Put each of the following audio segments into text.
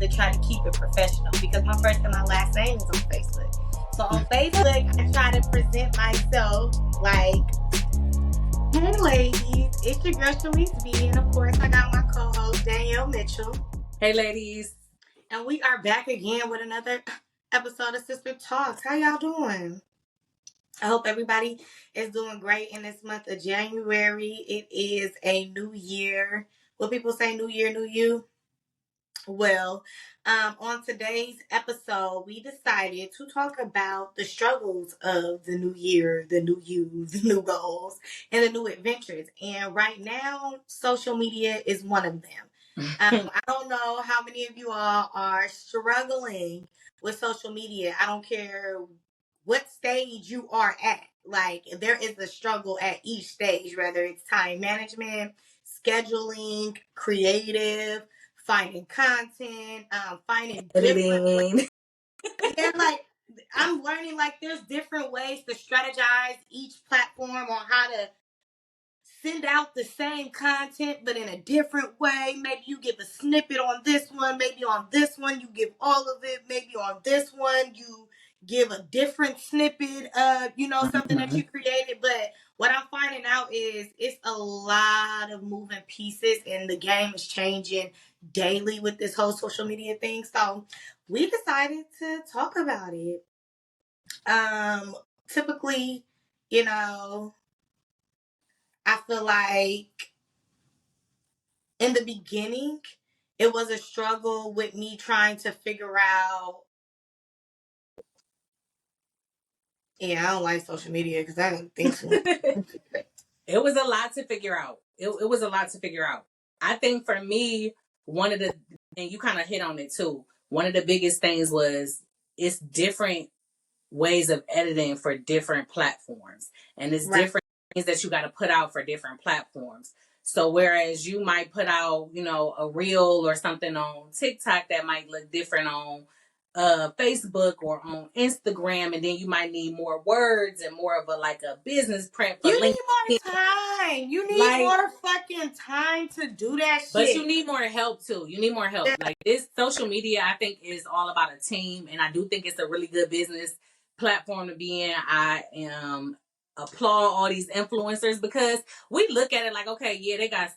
to try to keep it professional because my first and my last name is on Facebook. So on Facebook, I try to present myself like, hey ladies, it's your girl Shalise B, and of course I got my co-host Danyell Mitchell. Hey ladies. And we are back again with another episode of Sistertalks. How y'all doing? I hope everybody is doing great in this month of January. It is a new year. What people say, new year, new you. Well, on today's episode, we decided to talk about the struggles of the new year, the new you, the new goals, and the new adventures. And right now, social media is one of them. I don't know how many of you all are struggling with social media. I don't care what stage you are at. Like, there is a struggle at each stage, whether it's time management, scheduling, creative, finding content, finding Editing. Yeah, like I'm learning like there's different ways to strategize each platform on how to send out the same content but in a different way. Maybe you give a snippet on this one, maybe on this one you give all of it, maybe on this one you give a different snippet of, something that you created. But what I'm finding out is it's a lot of moving pieces and the game is changing daily with this whole social media thing. So we decided to talk about it. Typically, I feel like in the beginning, it was a struggle with me trying to figure out. Yeah, I don't like social media because I don't think so. It was a lot to figure out. It was a lot to figure out. I think for me, one of the, and you kind of hit on it too, one of the biggest things was it's different ways of editing for different platforms. And it's different things that you got to put out for different platforms. So whereas you might put out, a reel or something on TikTok that might look different on Facebook or on Instagram, and then you might need more words and more of a business print for you LinkedIn. need more time. You need more fucking time to do that shit. But you need more help too. You need more help. Like this social media, I think is all about a team, and I do think it's a really good business platform to be in. I am applaud all these influencers because we look at it like, okay, yeah, they got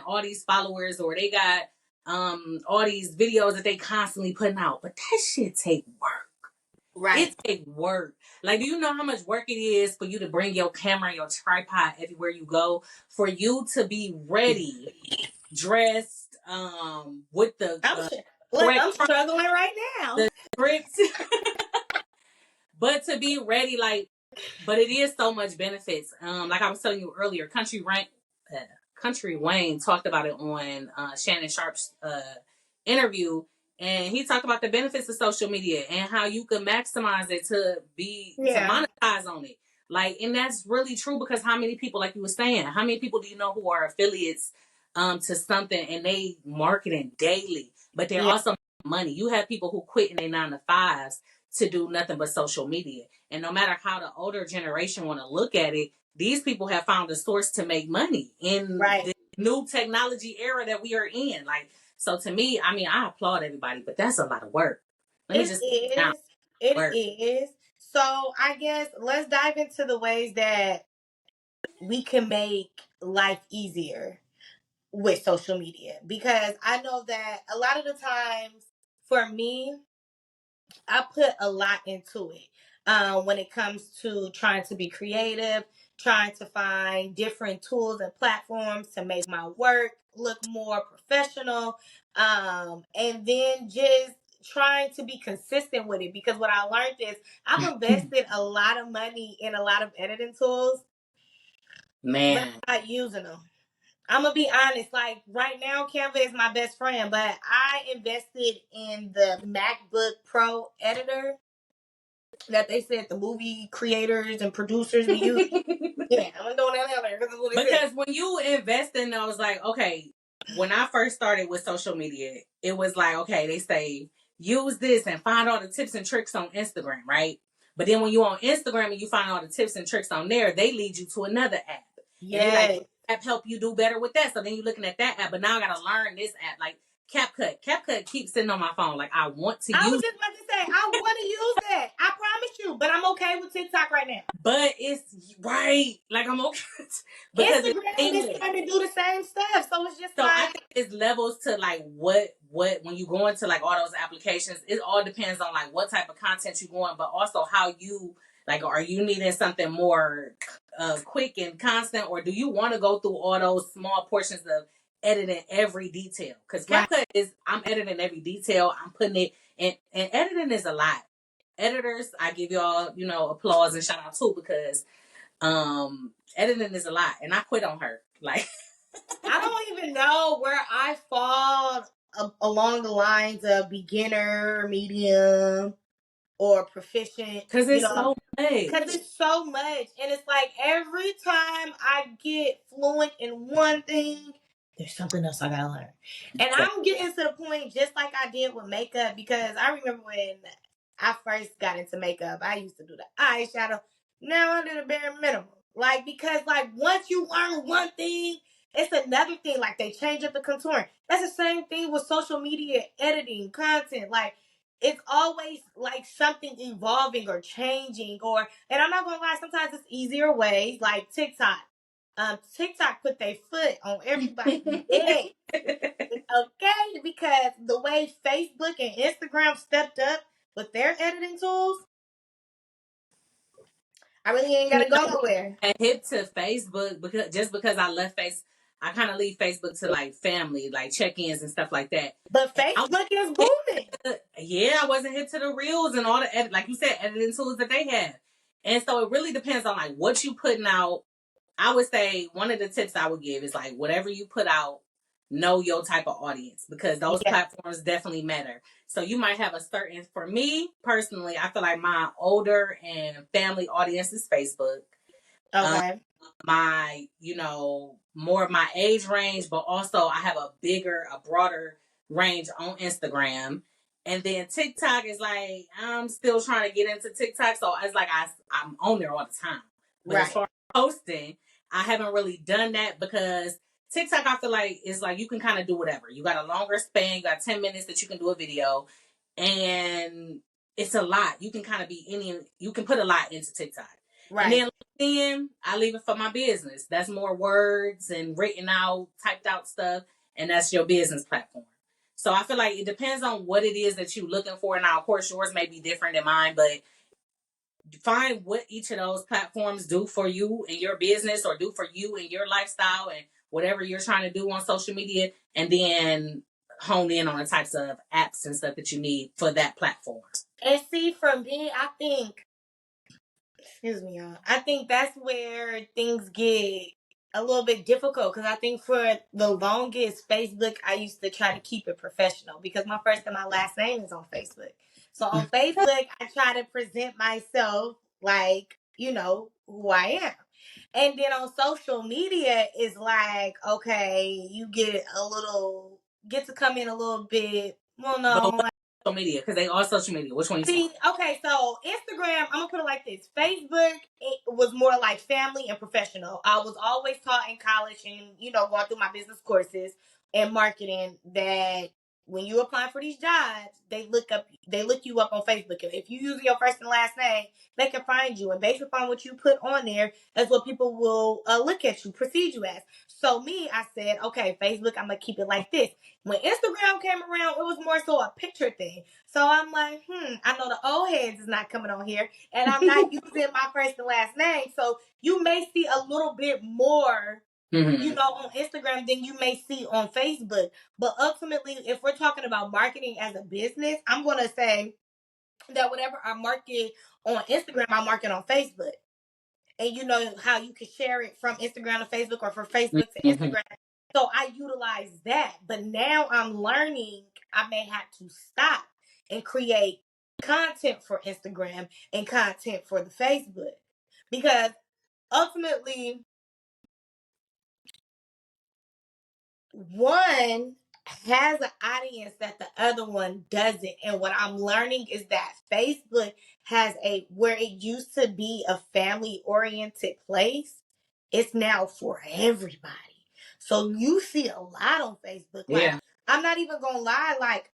all these followers or they got all these videos that they constantly putting out, but that shit take work. Right. It take work. Like, do you know how much work it is for you to bring your camera and your tripod everywhere you go, for you to be ready, dressed, with the I'm struggling right now. The script. But to be ready, but it is so much benefits. Like I was telling you earlier, Country Wayne talked about it on Shannon Sharp's interview, and he talked about the benefits of social media and how you can maximize it to monetize on it. And that's really true because how many people, like you were saying, how many people do you know who are affiliates to something and they marketing daily, but they're also making money. You have people who quit in their 9-to-5s to do nothing but social media. And no matter how the older generation want to look at it, these people have found a source to make money in the new technology era that we are in. So to me, I applaud everybody, but that's a lot of work. It is. So I guess let's dive into the ways that we can make life easier with social media, because I know that a lot of the times for me, I put a lot into it when it comes to trying to be creative, trying to find different tools and platforms to make my work look more professional, and then just trying to be consistent with it. Because what I learned is I've invested a lot of money in a lot of editing tools, but I'm not using them. I'm going to be honest, right now, Canva is my best friend, but I invested in the MacBook Pro editor that they said the movie creators and producers be using. Yeah, I'm doing that because when you invest in those, okay, when I first started with social media, it was okay, they say, use this and find all the tips and tricks on Instagram, right? But then when you're on Instagram and you find all the tips and tricks on there, they lead you to another app. Yeah. App help you do better with that. So then you're looking at that app, but now I got to learn this app. CapCut. CapCut keeps sitting on my phone. Like, I want to I was use just about to say, I want to use that. I promise you, but I'm okay with TikTok right now. but it's right. Like, I'm okay because it's Instagram is seamless. trying to do the same stuff, so it's just So I like, think it's levels to like what when you go into like all those applications, it all depends on like what type of content you want, but also how you like, are you needing something more quick and constant, or do you want to go through all those small portions of editing every detail? Because right. CapCut is, I'm editing every detail, I'm putting it in, and editing is a lot. Editors, I give y'all, applause and shout out too, because editing is a lot, and I quit on her. Like, I don't even know where I fall along the lines of beginner, medium, or proficient, because it's so much. because it's so much. And it's like every time I get fluent in one thing, there's something else I gotta learn. And I'm getting to the point just like I did with makeup, because I remember when I first got into makeup, I used to do the eyeshadow. Now I do the bare minimum. Like, because like once you learn one thing, it's another thing. Like, they change up the contouring. That's the same thing with social media editing, content. Like, it's always like something evolving or changing, and I'm not gonna lie, sometimes it's easier ways, like TikTok. TikTok put their foot on everybody's neck. Okay, because the way Facebook and Instagram stepped up with their editing tools, I really ain't gotta go nowhere. And hip to Facebook, because I left I kind of leave Facebook to like family, like check-ins and stuff like that. But And Facebook is booming. I wasn't hip to the reels and all the like you said, editing tools that they have. And so it really depends on like what you putting out. I would say one of the tips I would give is like, whatever you put out, know your type of audience, because those Yeah. platforms definitely matter. So you might have a certain, for me personally, I feel like my older and family audience is Facebook. Okay. My, more of my age range, but also I have a broader range on Instagram. And then TikTok is like, I'm still trying to get into TikTok. So it's like I'm on there all the time. But as Right. far as posting, I haven't really done that, because TikTok, I feel like, is like you can kind of do whatever. You got a longer span, you got 10 minutes that you can do a video. And it's a lot. You can kind of you can put a lot into TikTok. And Right. then I leave it for my business. That's more words and written out, typed out stuff, and that's your business platform. So I feel like it depends on what it is that you're looking for. Now, of course, yours may be different than mine, but find what each of those platforms do for you in your business, or do for you in your lifestyle and whatever you're trying to do on social media, and then hone in on the types of apps and stuff that you need for that platform. And see, for me, I think, excuse me, y'all, I think that's where things get a little bit difficult, because I think for the longest, Facebook, I used to try to keep it professional, because my first and my last name is on Facebook. So on Facebook, I try to present myself like, who I am. And then on social media, it's like, okay, you get to come in a little bit, well, But no. what social media? Because they are social media. Which one you See, talking? okay, so Instagram, I'm gonna put it like this. Facebook, it was more like family and professional. I was always taught in college and, going through my business courses and marketing, that when you apply for these jobs, they look you up on Facebook. And if you use your first and last name, they can find you. And based upon what you put on there, that's what people will look at you, perceive you as. So me, I said, okay, Facebook, I'm gonna keep it like this. When Instagram came around, it was more so a picture thing. So I'm like, I know the old heads is not coming on here, and I'm not using my first and last name. So you may see a little bit more, on Instagram than you may see on Facebook. But ultimately, if we're talking about marketing as a business, I'm going to say that whatever I market on Instagram, I market on Facebook. And you know how you can share it from Instagram to Facebook, or from Facebook to Mm-hmm. Instagram. So I utilize that. But now I'm learning I may have to stop and create content for Instagram and content for the Facebook. Because ultimately, one has an audience that the other one doesn't. And what I'm learning is that Facebook has where it used to be a family oriented place, it's now for everybody. So you see a lot on Facebook, like Yeah. I'm not even gonna lie, like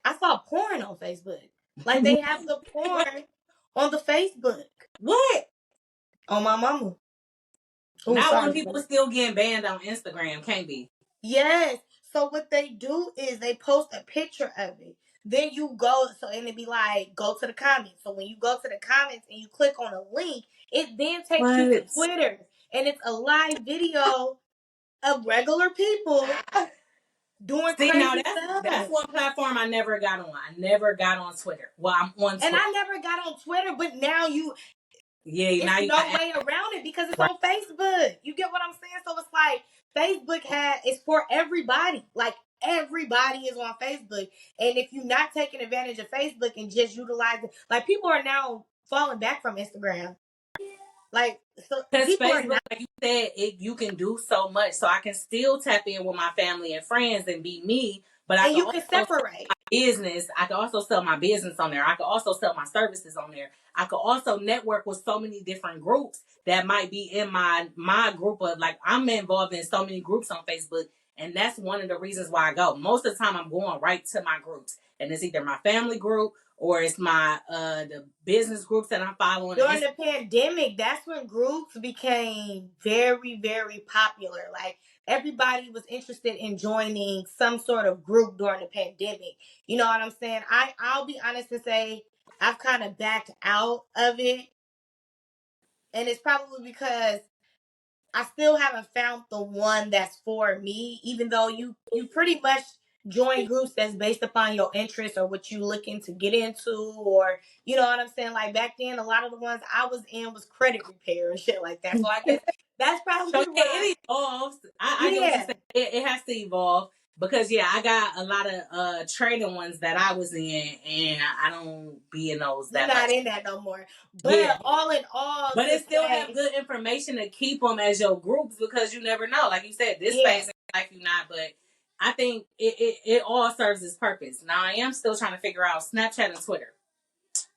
I saw porn on Facebook. Like they have the porn on the Facebook. What? On my mama. Oh, Not when sorry. people still getting banned on Instagram. Can't be. Yes. So what they do is they post a picture of it. Then you go, so and it be like, go to the comments. So when you go to the comments and you click on a link, it then takes you to What? Twitter. And it's a live video of regular people doing See, now crazy that's stuff. one platform I never got on. I never got on Twitter. Well, I'm on And Twitter. I never got on Twitter, but now Yeah, now it's you no got way around it because it's right. on Facebook. You get what I'm saying? So it's like it's for everybody. Like everybody is on Facebook. And if you're not taking advantage of Facebook and just utilizing, like people are now falling back from Instagram. Like, so Because people are Facebook, not, like you said, you can do so much. So I can still tap in with my family and friends and be me, but I and can you can also separate. business. I could also sell my business on there. I could also sell my services on there. I could also network with so many different groups that might be in my group of, like, I'm involved in so many groups on Facebook, and that's one of the reasons why I go. Most of the time I'm going right to my groups. And it's either my family group or it's my the business groups that I'm following. During the pandemic, that's when groups became very, very popular. Like everybody was interested in joining some sort of group during the pandemic. You know what I'm saying? I'll be honest and say I've kind of backed out of it. And it's probably because I still haven't found the one that's for me, even though you pretty much join groups that's based upon your interests or what you looking to get into, or you know what I'm saying. Like back then, a lot of the ones I was in was credit repair and shit like that. So I guess that's So probably yeah, why. it evolves. I get what you're Yeah, saying. It has to evolve because yeah, I got a lot of trading ones that I was in, and I don't be in those you're that not much. in that no more. Yeah, But all in all, but to it still have say, good information to keep them as your groups because you never know. Like you said, this yeah. phase in life you not, but I think it all serves its purpose. Now I am still trying to figure out Snapchat and Twitter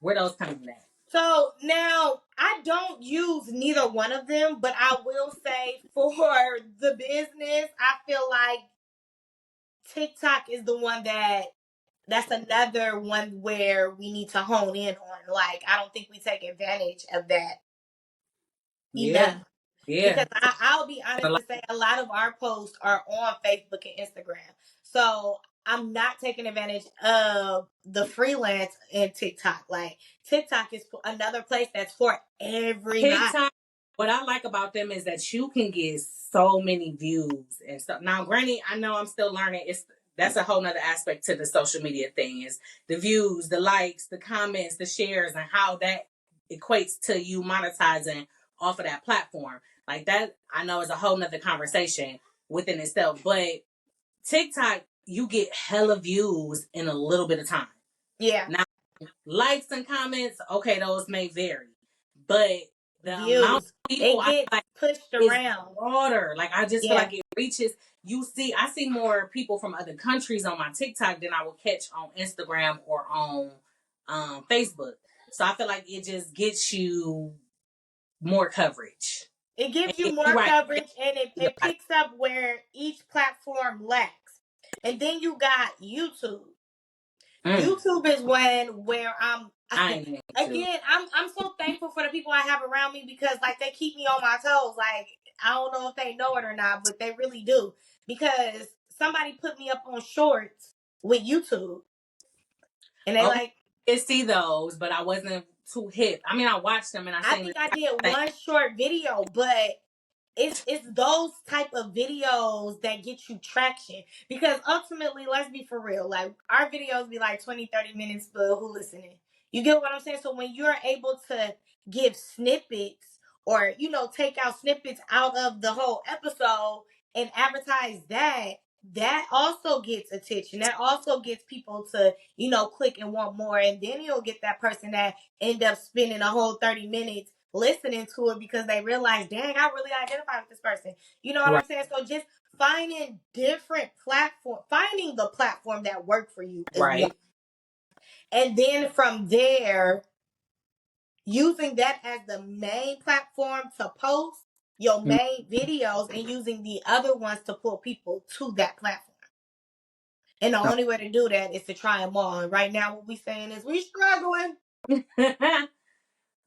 where those coming at. So now I don't use neither one of them, but I will say for the business, I feel like TikTok is the one that's another one where we need to hone in on. Like I don't think we take advantage of that Yeah, enough. yeah. Because I'll be honest to say a lot of our posts are on Facebook and Instagram. So I'm not taking advantage of the freelance in TikTok. Like TikTok is another place that's for everybody. TikTok, what I like about them is that you can get so many views and stuff. Now, granted, I know I'm still learning. That's a whole nother aspect to the social media thing is the views, the likes, the comments, the shares, and how that equates to you monetizing off of that platform. Like that, I know is a whole nother conversation within itself. But TikTok, you get hella views in a little bit of time. Yeah. Now, likes and comments, okay, those may vary, but the amount Views. of people It I gets like pushed is around. broader. Like I just feel Yeah. like it reaches. I see more people from other countries on my TikTok than I will catch on Instagram or on Facebook. So I feel like it just gets you more coverage. It gives you And you're more right. coverage and You're it right. picks up where each platform lacks. And then you got YouTube. Mm, YouTube is where I'm I ain't into. again, I'm so thankful for the people I have around me because like they keep me on my toes. Like I don't know if they know it or not, but they really do. Because somebody put me up on shorts with YouTube. And they Okay, like I see those, but I wasn't too hip. I mean, I watched them and I I seen think the I did thing. one short video, but it's those type of videos that get you traction because ultimately let's be for real, like our videos be like 20-30 minutes, but who listening? You get what I'm saying? So when you're able to give snippets or take out snippets out of the whole episode and advertise that also gets attention, that also gets people to click and want more, and then you'll get that person that end up spending a whole 30 minutes listening to it because they realize, dang, I really identify with this person. You know what Right, I'm saying? So just finding different platform, finding the platform that work for you is one. right. And then from there, using that as the main platform to post your Mm. main videos and using the other ones to pull people to that platform. And the only way to do that is to try them on. Right now, what we saying is we struggling.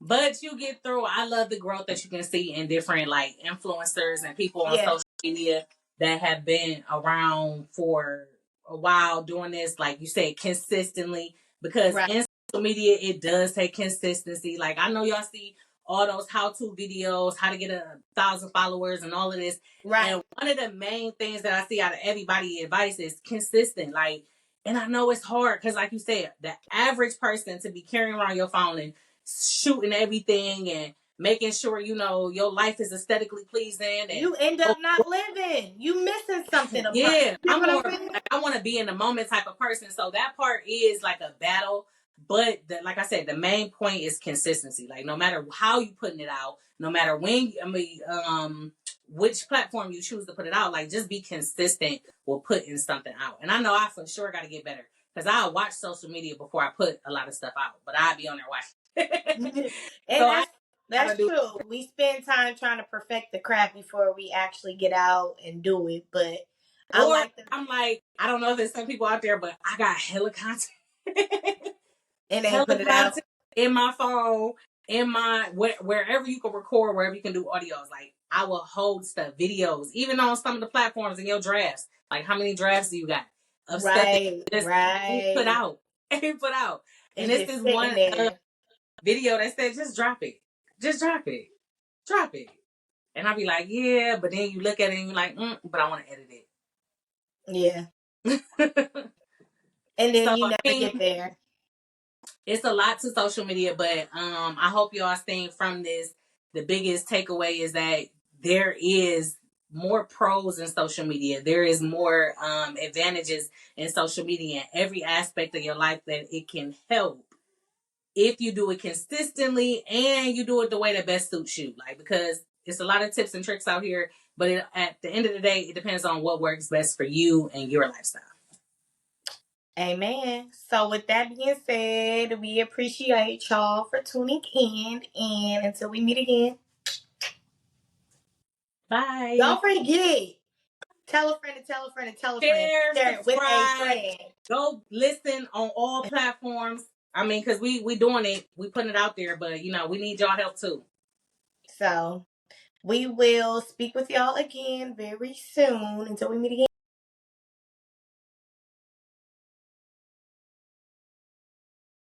But you get through. I love the growth that you can see in different like influencers and people on Yeah. social media that have been around for a while doing this, like you said, consistently. Because Right. in social media, it does take consistency. Like I know y'all see all those how-to videos, how to get 1,000 followers and all of this. Right. And one of the main things that I see out of everybody's advice is consistent. Like, and I know it's hard because, like you said, the average person to be carrying around your phone and shooting everything and making sure you know your life is aesthetically pleasing and You end up not living. You missing something of life. yeah, You I'm know more what I'm saying? like I want to be in the moment type of person. So that part is like a battle, but like I said, the main point is consistency. Like no matter how you putting it out, no matter when which platform you choose to put it out, like just be consistent with putting something out. And I know I for sure got to get better because I watch social media before I put a lot of stuff out, but I'll be on there watching. And So I gotta that's do. true. We spend time trying to perfect the craft before we actually get out and do it. But I Or like the I'm like, I don't know if there's some people out there, but I got hella content. and they Hella put it out. content in my phone, in my wherever you can record, wherever you can do audios. Like I will hold stuff, videos, even on some of the platforms in your drafts. Like how many drafts do you got of stuff that Right, you just ain't put right. out? Ain't put out. And It's this just is sitting one there. video that said just drop it. Just drop it. Drop it. And I'll be like, yeah, but then you look at it and you're like, but I want to edit Yeah. it. And then So you I never mean, get there. it's a lot to social media, but I hope y'all staying from this. The biggest takeaway is that there is more pros in social media. There is more advantages in social media in every aspect of your life that it can help if you do it consistently and you do it the way that best suits you. Like because it's a lot of tips and tricks out here, but at the end of the day, it depends on what works best for you and your lifestyle. Amen. So with that being said, we appreciate y'all for tuning in. And until we meet again, Bye. don't forget, tell a friend to tell a friend to tell a friend. Share, Share it with a subscribe, friend. go listen on all platforms. I mean, because we doing it, we putting it out there, but you know, we need y'all help too. So we will speak with y'all again very soon. Until we meet again.